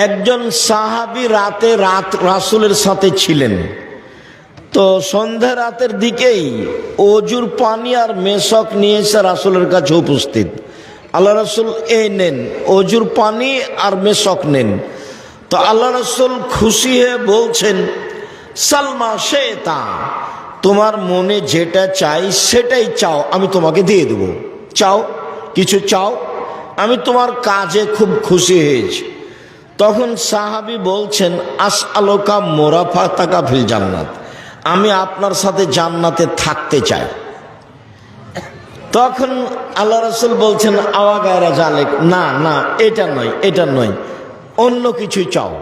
একজন সাহাবী রাতে রাসূলের সাথে ছিলেন। তো সন্ধ্যা রাতের দিকেই অজুর পানি আর মেশক নিয়ে এসে রাসূলের কাছে উপস্থিত। আল্লাহ রাসূল এই নেন, অজুর পানি আর মেশক নেন। তো আল্লাহ রাসূল খুশি হয়ে বলছেন, সালমা শেতা, তোমার মনে যেটা চাই সেটাই চাও, আমি তোমাকে দিয়ে দেব। চাও, কিছু চাও, আমি তোমার কাজে খুব খুশি হয়েছি। তখন সাহাবী বলছেন, আসআলুকা মুরাফাতাকা ফিল জান্নাত, আমি আপনার সাথে জান্নাতে থাকতে চাই। তখন আল্লাহ রাসূল বলছেন, আওয়া গায়রা জালেক, না না, এটা নয়, এটা নয়, অন্য কিছু চাও।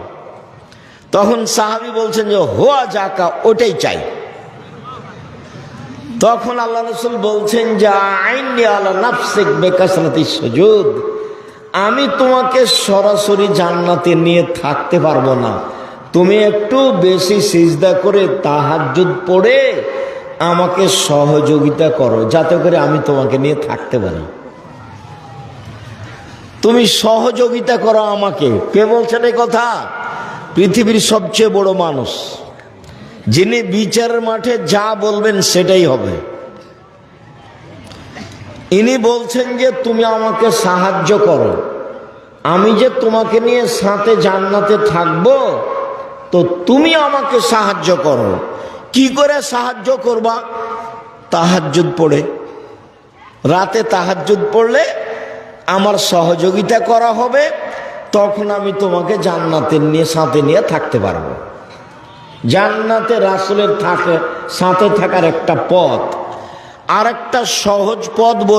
তখন সাহাবী বলছেন যে হুয়া জাকা, ওটাই চাই। তখন আল্লাহ রাসূল বলছেন যে আইনি আলা নাফসিক বিকাসরাতিস সুজুদ, আমি তোমাকে সরাসরি জান্নাতে নিয়ে থাকতে পারবো না, তুমি একটু বেশি সিজদা করে তাহাজ্জুদ পড়ে আমাকে সহযোগিতা করো, যাতে করে আমি তোমাকে নিয়ে থাকতে পারি। তুমি সহযোগিতা করো আমাকে। কে বলছেন এই কথা? পৃথিবীর সবচেয়ে বড় মানুষ, যিনি বিচারের মাঠে যা বলবেন সেটাই হবে। ইনি বলছেন যে তুমি আমাকে সাহায্য করো, আমি যে তোমাকে নিয়ে সাথে জান্নাতে থাকবো, তো তুমি আমাকে সাহায্য করো। কি করে সাহায্য করবা? তাহাজ্জুদ পড়ে। রাতে তাহাজ্জুদ পড়লে আমার সহযোগিতা করা হবে, তখন আমি তোমাকে জান্নাতের নিয়ে সাথে নিয়ে থাকতে পারবো। জান্নাতে রাসূলের সাথে থাকার একটা পথ, আর একটা সহজ পথ বল